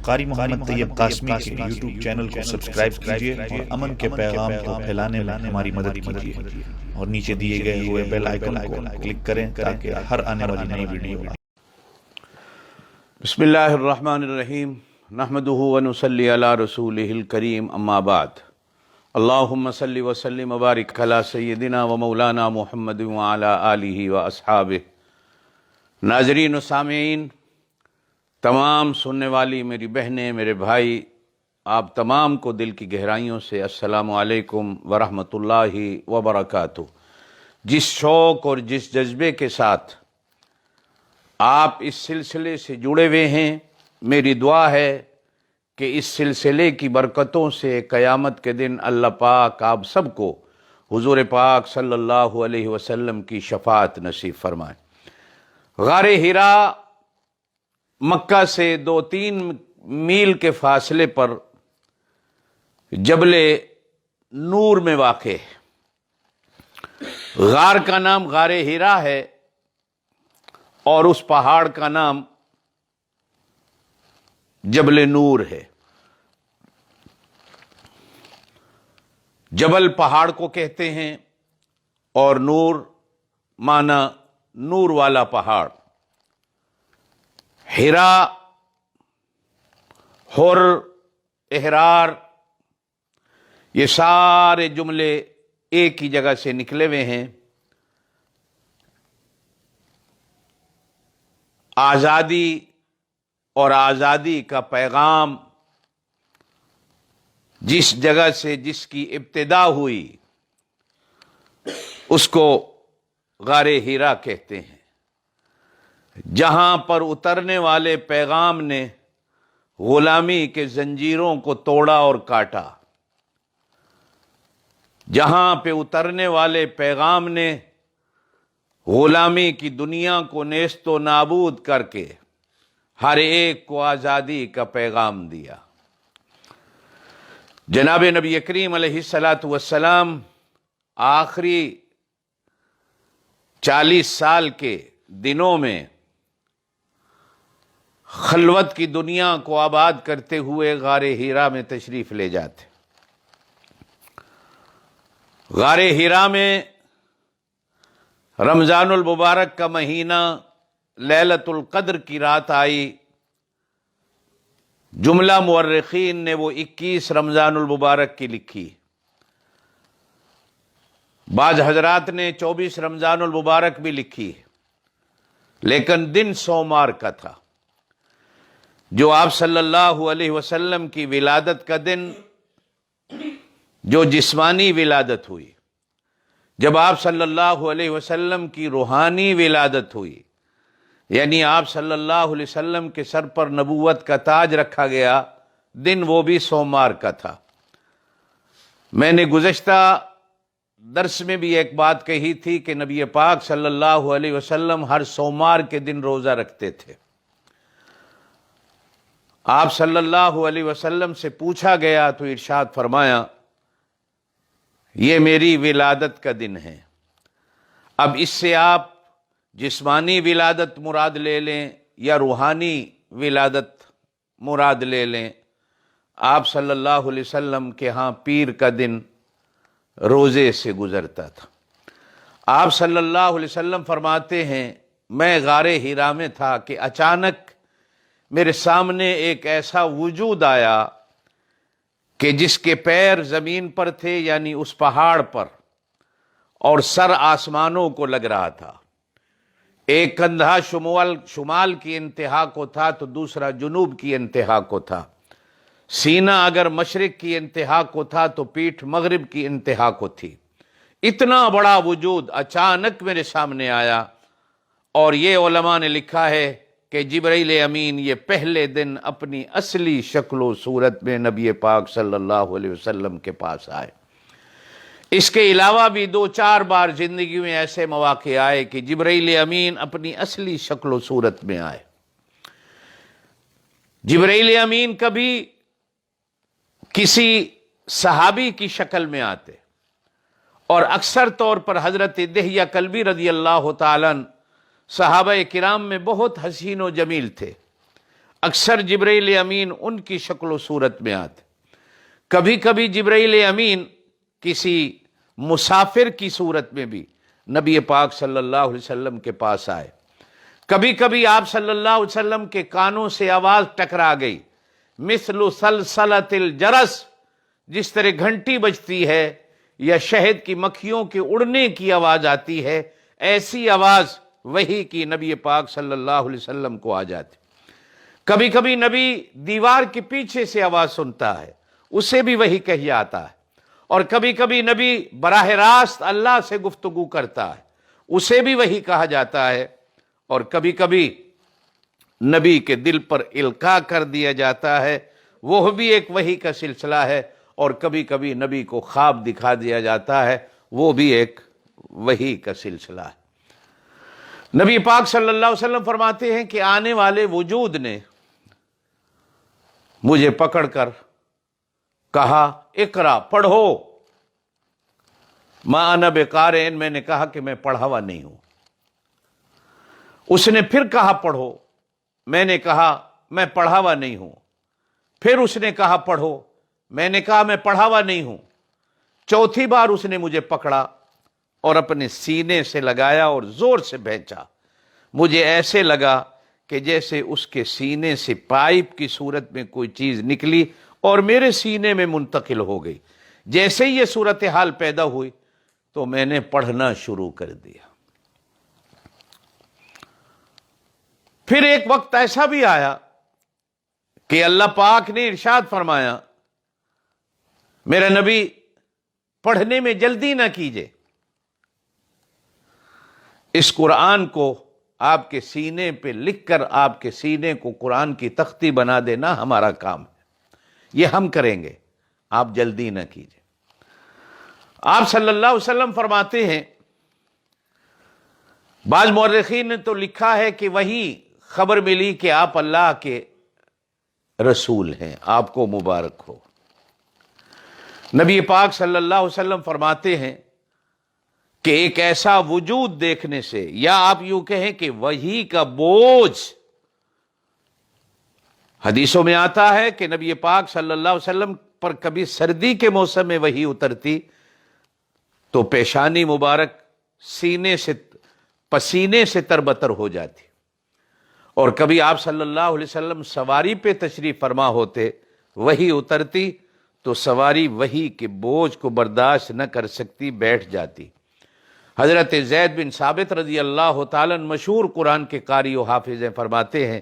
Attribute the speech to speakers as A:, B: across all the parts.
A: قاری محمد طیب قاسمی کے YouTube channel کو سبسکرائب کیجیے اور امن کے پیغام کو پھیلانے میں ہماری مدد کیجیے اور نیچے دیے گئے ہوئے بیل آئیکن کو کلک کریں تاکہ ہر آنے والی نئی ویڈیو
B: بسم اللہ الرحمن الرحیم نحمدہ ونصلی علی رسولہ الکریم اما بعد اللہم صلی وسلم وبارک علی سیدنا و مولانا محمد وعلی آلہ و اصحابہ۔ ناظرین و سامعین، تمام سننے والی میری بہنیں، میرے بھائی، آپ تمام کو دل کی گہرائیوں سے السلام علیکم ورحمۃ اللہ وبرکاتہ۔ جس شوق اور جس جذبے کے ساتھ آپ اس سلسلے سے جڑے ہوئے ہیں، میری دعا ہے کہ اس سلسلے کی برکتوں سے قیامت کے دن اللہ پاک آپ سب کو حضور پاک صلی اللہ علیہ وسلم کی شفاعت نصیب فرمائے۔ غار حرا مکہ سے 2-3 میل کے فاصلے پر جبل نور میں واقع ہے۔ غار کا نام غار حرا ہے اور اس پہاڑ کا نام جبل نور ہے۔ جبل پہاڑ کو کہتے ہیں اور نور معنی نور والا پہاڑ۔ حرا، حر، احرار، یہ سارے جملے ایک ہی جگہ سے نکلے ہوئے ہیں۔ آزادی اور آزادی کا پیغام جس جگہ سے جس کی ابتدا ہوئی اس کو غار حرا کہتے ہیں، جہاں پر اترنے والے پیغام نے غلامی کے زنجیروں کو توڑا اور کاٹا، جہاں پہ اترنے والے پیغام نے غلامی کی دنیا کو نیست و نابود کر کے ہر ایک کو آزادی کا پیغام دیا۔ جناب نبی کریم علیہ السلام آخری 40 سال کے دنوں میں خلوت کی دنیا کو آباد کرتے ہوئے غار حرا میں تشریف لے جاتے۔ غار حرا میں رمضان المبارک کا مہینہ لیلۃ القدر کی رات آئی۔ جملہ مورخین نے وہ 21 رمضان المبارک کی لکھی، بعض حضرات نے 24 رمضان المبارک بھی لکھی، لیکن دن سوموار کا تھا، جو آپ صلی اللہ علیہ وسلم کی ولادت کا دن، جو جسمانی ولادت ہوئی۔ جب آپ صلی اللہ علیہ وسلم کی روحانی ولادت ہوئی، یعنی آپ صلی اللہ علیہ وسلم کے سر پر نبوت کا تاج رکھا گیا، دن وہ بھی سوموار کا تھا۔ میں نے گزشتہ درس میں بھی ایک بات کہی تھی کہ نبی پاک صلی اللہ علیہ وسلم ہر سوموار کے دن روزہ رکھتے تھے۔ آپ صلی اللہ علیہ وسلم سے پوچھا گیا تو ارشاد فرمایا، یہ میری ولادت کا دن ہے۔ اب اس سے آپ جسمانی ولادت مراد لے لیں یا روحانی ولادت مراد لے لیں، آپ صلی اللہ علیہ وسلم کے ہاں پیر کا دن روزے سے گزرتا تھا۔ آپ صلی اللہ علیہ وسلم فرماتے ہیں، میں غار حرا میں تھا کہ اچانک میرے سامنے ایک ایسا وجود آیا کہ جس کے پیر زمین پر تھے، یعنی اس پہاڑ پر، اور سر آسمانوں کو لگ رہا تھا۔ ایک کندھا شمال کی انتہا کو تھا تو دوسرا جنوب کی انتہا کو تھا۔ سینہ اگر مشرق کی انتہا کو تھا تو پیٹھ مغرب کی انتہا کو تھی۔ اتنا بڑا وجود اچانک میرے سامنے آیا، اور یہ علماء نے لکھا ہے کہ جبرائیل امین یہ پہلے دن اپنی اصلی شکل و صورت میں نبی پاک صلی اللہ علیہ وسلم کے پاس آئے۔ اس کے علاوہ بھی 2-4 بار زندگی میں ایسے مواقع آئے کہ جبرائیل امین اپنی اصلی شکل و صورت میں آئے۔ جبرائیل امین کبھی کسی صحابی کی شکل میں آتے، اور اکثر طور پر حضرت دحیہ کلبی رضی اللہ تعالیٰ عنہ صحابہ کرام میں بہت حسین و جمیل تھے۔ اکثر جبرائیل امین ان کی شکل و صورت میں آتے، کبھی کبھی جبرائیل امین کسی مسافر کی صورت میں بھی نبی پاک صلی اللہ علیہ وسلم کے پاس آئے، کبھی کبھی آپ صلی اللہ علیہ وسلم کے کانوں سے آواز ٹکرا گئی، مثل سلسلۃ الجرس، جس طرح گھنٹی بجتی ہے یا شہد کی مکھیوں کے اڑنے کی آواز آتی ہے، ایسی آواز وحی کی نبی پاک صلی اللہ علیہ وسلم کو آ جاتی۔ کبھی کبھی نبی دیوار کے پیچھے سے آواز سنتا ہے، اسے بھی وحی کہی آتا ہے، اور کبھی کبھی نبی براہ راست اللہ سے گفتگو کرتا ہے، اسے بھی وحی کہا جاتا ہے، اور کبھی کبھی نبی کے دل پر القاء کر دیا جاتا ہے، وہ بھی ایک وحی کا سلسلہ ہے، اور کبھی کبھی نبی کو خواب دکھا دیا جاتا ہے، وہ بھی ایک وحی کا سلسلہ ہے۔ نبی پاک صلی اللہ علیہ وسلم فرماتے ہیں کہ آنے والے وجود نے مجھے پکڑ کر کہا اقرا، پڑھو، ما انا بقارئ، میں نے کہا کہ میں پڑھا ہوا نہیں ہوں۔ اس نے پھر کہا پڑھو، میں نے کہا میں پڑھا ہوا نہیں ہوں۔ پھر اس نے کہا پڑھو، میں نے کہا میں پڑھا ہوا نہیں ہوں۔ چوتھی بار اس نے مجھے پکڑا اور اپنے سینے سے لگایا اور زور سے بھینچا، مجھے ایسے لگا کہ جیسے اس کے سینے سے پائپ کی صورت میں کوئی چیز نکلی اور میرے سینے میں منتقل ہو گئی۔ جیسے ہی یہ صورتحال پیدا ہوئی تو میں نے پڑھنا شروع کر دیا۔ پھر ایک وقت ایسا بھی آیا کہ اللہ پاک نے ارشاد فرمایا، میرا نبی پڑھنے میں جلدی نہ کیجیے، اس قرآن کو آپ کے سینے پہ لکھ کر آپ کے سینے کو قرآن کی تختی بنا دینا ہمارا کام ہے، یہ ہم کریں گے، آپ جلدی نہ کیجیے۔ آپ صلی اللہ علیہ وسلم فرماتے ہیں، بعض مورخین نے تو لکھا ہے کہ وہی خبر ملی کہ آپ اللہ کے رسول ہیں، آپ کو مبارک ہو۔ نبی پاک صلی اللہ علیہ وسلم فرماتے ہیں کہ ایک ایسا وجود دیکھنے سے، یا آپ یوں کہیں کہ وحی کا بوجھ، حدیثوں میں آتا ہے کہ نبی پاک صلی اللہ علیہ وسلم پر کبھی سردی کے موسم میں وحی اترتی تو پیشانی مبارک سینے سے پسینے سے تربتر ہو جاتی، اور کبھی آپ صلی اللہ علیہ وسلم سواری پہ تشریف فرما ہوتے، وحی اترتی تو سواری وحی کے بوجھ کو برداشت نہ کر سکتی، بیٹھ جاتی۔ حضرت زید بن ثابت رضی اللہ تعالیٰ مشہور قرآن کے قاری و حافظ ہیں، فرماتے ہیں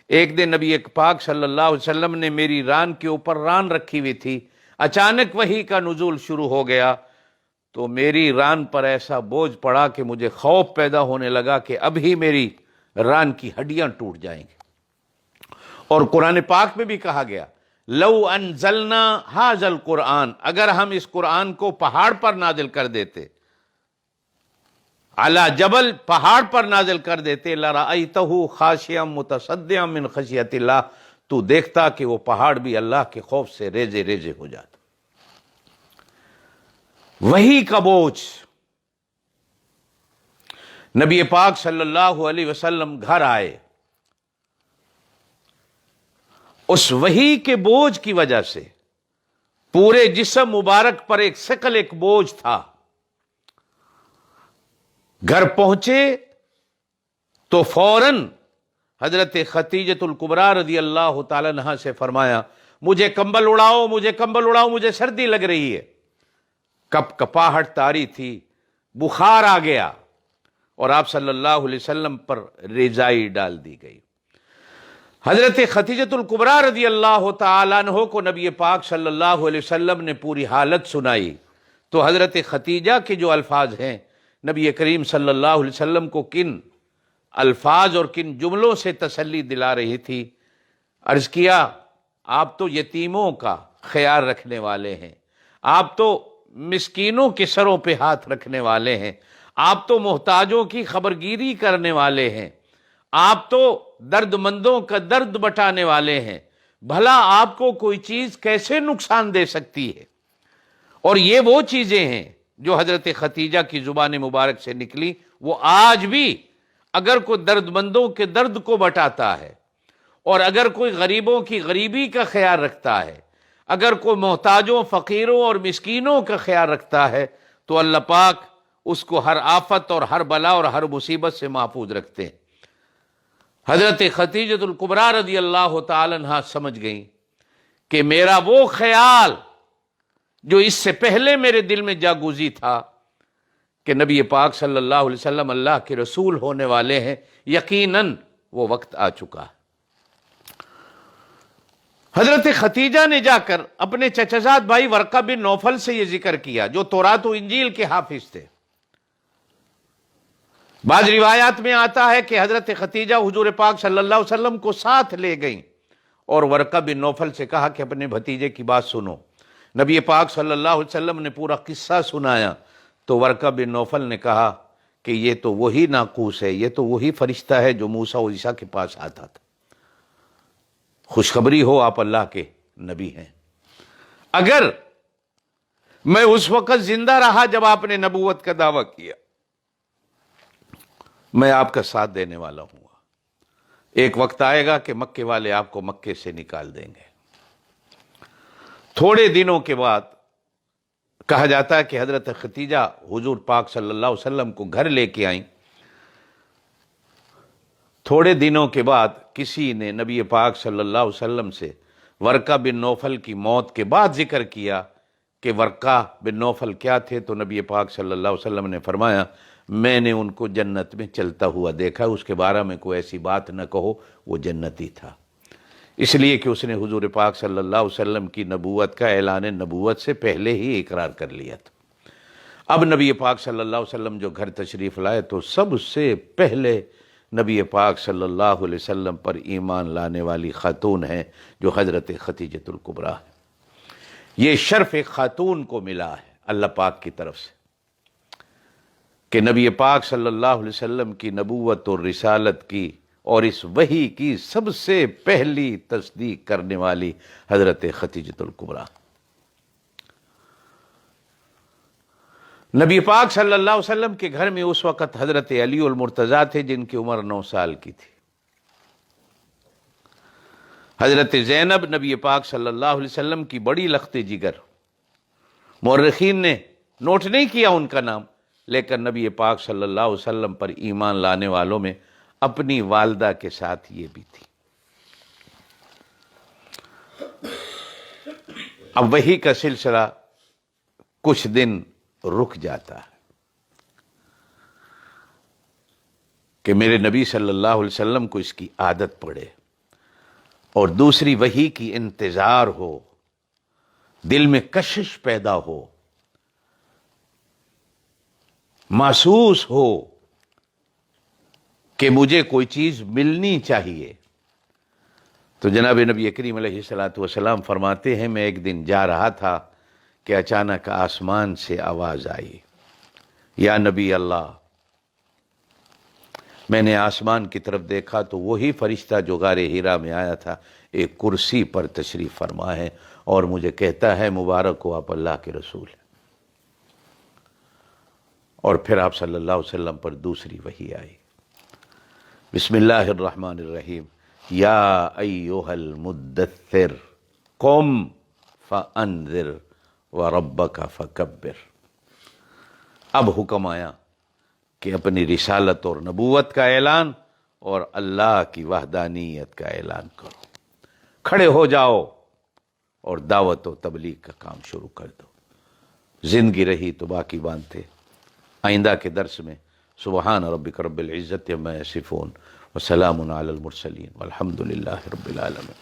B: ایک دن نبی پاک صلی اللہ علیہ وسلم نے میری ران کے اوپر ران رکھی ہوئی تھی، اچانک وحی کا نزول شروع ہو گیا تو میری ران پر ایسا بوجھ پڑا کہ مجھے خوف پیدا ہونے لگا کہ اب ہی میری ران کی ہڈیاں ٹوٹ جائیں گی۔ اور قرآن پاک میں بھی کہا گیا، لو انزلنا ھذا القرآن، اگر ہم اس قرآن کو پہاڑ پر نازل کر دیتے، علی جبل، پہاڑ پر نازل کر دیتے، لرأیتہ خاشعا متصدعا من خشیۃ اللہ، تو دیکھتا کہ وہ پہاڑ بھی اللہ کے خوف سے ریزے ریزے ہو جاتا۔ وحی کا بوجھ۔ نبی پاک صلی اللہ علیہ وسلم گھر آئے، اس وحی کے بوجھ کی وجہ سے پورے جسم مبارک پر ایک ثقل، ایک بوجھ تھا۔ گھر پہنچے تو فوراً حضرت خدیجۃ الکبریٰ رضی اللہ تعالی عنہا سے فرمایا، مجھے کمبل اڑاؤ، مجھے کمبل اڑاؤ، مجھے سردی لگ رہی ہے۔ کپ کپاہٹ طاری تھی، بخار آ گیا، اور آپ صلی اللہ علیہ وسلم پر رضائی ڈال دی گئی۔ حضرت خدیجۃ الکبریٰ رضی اللہ تعالیٰ عنہ کو نبی پاک صلی اللہ علیہ وسلم نے پوری حالت سنائی تو حضرت خدیجہ کے جو الفاظ ہیں، نبی کریم صلی اللہ علیہ وسلم کو کن الفاظ اور کن جملوں سے تسلی دلا رہی تھی، عرض کیا، آپ تو یتیموں کا خیال رکھنے والے ہیں، آپ تو مسکینوں کے سروں پہ ہاتھ رکھنے والے ہیں، آپ تو محتاجوں کی خبرگیری کرنے والے ہیں، آپ تو درد مندوں کا درد بٹانے والے ہیں، بھلا آپ کو کوئی چیز کیسے نقصان دے سکتی ہے؟ اور یہ وہ چیزیں ہیں جو حضرت خدیجہ کی زبان مبارک سے نکلی، وہ آج بھی اگر کوئی درد مندوں کے درد کو بٹاتا ہے، اور اگر کوئی غریبوں کی غریبی کا خیال رکھتا ہے، اگر کوئی محتاجوں، فقیروں اور مسکینوں کا خیال رکھتا ہے، تو اللہ پاک اس کو ہر آفت اور ہر بلا اور ہر مصیبت سے محفوظ رکھتے ہیں۔ حضرت خدیجہ الکبریٰ رضی اللہ تعالی عنہا سمجھ گئیں کہ میرا وہ خیال جو اس سے پہلے میرے دل میں جاگوزی تھا کہ نبی پاک صلی اللہ علیہ وسلم اللہ کے رسول ہونے والے ہیں، یقیناً وہ وقت آ چکا ہے۔ حضرت خدیجہ نے جا کر اپنے چچزاد بھائی ورقہ بن نوفل سے یہ ذکر کیا، جو تورات و انجیل کے حافظ تھے۔ بعض روایات میں آتا ہے کہ حضرت خدیجہ حضور پاک صلی اللہ علیہ وسلم کو ساتھ لے گئیں اور ورقہ بن نوفل سے کہا کہ اپنے بھتیجے کی بات سنو۔ نبی پاک صلی اللہ علیہ وسلم نے پورا قصہ سنایا تو ورقہ بن نوفل نے کہا کہ یہ تو وہی ناقوس ہے، یہ تو وہی فرشتہ ہے جو موسیٰ و عیسیٰ کے پاس آتا تھا۔ خوشخبری ہو، آپ اللہ کے نبی ہیں۔ اگر میں اس وقت زندہ رہا جب آپ نے نبوت کا دعویٰ کیا، میں آپ کا ساتھ دینے والا ہوں۔ ایک وقت آئے گا کہ مکے والے آپ کو مکے سے نکال دیں گے۔ تھوڑے دنوں کے بعد کہا جاتا ہے کہ حضرت خدیجہ حضور پاک صلی اللہ علیہ وسلم کو گھر لے کے آئیں۔ تھوڑے دنوں کے بعد کسی نے نبی پاک صلی اللہ علیہ وسلم سے ورقہ بن نوفل کی موت کے بعد ذکر کیا کہ ورقہ بن نوفل کیا تھے، تو نبی پاک صلی اللہ علیہ وسلم نے فرمایا میں نے ان کو جنت میں چلتا ہوا دیکھا، اس کے بارے میں کوئی ایسی بات نہ کہو، وہ جنتی تھا۔ اس لیے کہ اس نے حضور پاک صلی اللہ علیہ وسلم کی نبوت کا اعلان نبوت سے پہلے ہی اقرار کر لیا تھا۔ اب نبی پاک صلی اللہ علیہ وسلم جو گھر تشریف لائے تو سب سے پہلے نبی پاک صلی اللہ علیہ وسلم پر ایمان لانے والی خاتون ہیں جو حضرت خدیجہ الکبریٰ ہے۔ یہ شرف ایک خاتون کو ملا ہے اللہ پاک کی طرف سے کہ نبی پاک صلی اللہ علیہ وسلم کی نبوت اور رسالت کی اور اس وحی کی سب سے پہلی تصدیق کرنے والی حضرت خدیجہ الکبریٰ۔ نبی پاک صلی اللہ علیہ وسلم کے گھر میں اس وقت حضرت علی المرتضیٰ تھے جن کی عمر 9 سال کی تھی۔ حضرت زینب نبی پاک صلی اللہ علیہ وسلم کی بڑی لخت جگر، مورخین نے نوٹ نہیں کیا ان کا نام، لیکن نبی پاک صلی اللہ علیہ وسلم پر ایمان لانے والوں میں اپنی والدہ کے ساتھ یہ بھی تھی۔ اب وحی کا سلسلہ کچھ دن رک جاتا ہے کہ میرے نبی صلی اللہ علیہ وسلم کو اس کی عادت پڑے اور دوسری وحی کی انتظار ہو، دل میں کشش پیدا ہو، محسوس ہو کہ مجھے کوئی چیز ملنی چاہیے۔ تو جناب نبی کریم علیہ الصلوۃ والسلام فرماتے ہیں میں ایک دن جا رہا تھا کہ اچانک آسمان سے آواز آئی، یا نبی اللہ۔ میں نے آسمان کی طرف دیکھا تو وہی فرشتہ جو غار حرا میں آیا تھا ایک کرسی پر تشریف فرما ہے اور مجھے کہتا ہے مبارک ہو، آپ اللہ کے رسول ہیں۔ اور پھر آپ صلی اللہ علیہ وسلم پر دوسری وحی آئی، بسم اللہ الرحمن الرحیم، یا ایہا المدثر قم فانذر وربک فکبر۔ اب حکم آیا کہ اپنی رسالت اور نبوت کا اعلان اور اللہ کی وحدانیت کا اعلان کرو، کھڑے ہو جاؤ اور دعوت و تبلیغ کا کام شروع کر دو۔ زندگی رہی تو باقی باندھتے۔ آئندہ کے درس میں سبحان ربک رب العزت عما یصفون وسلام علی المرسلین والحمد للہ رب العالمین۔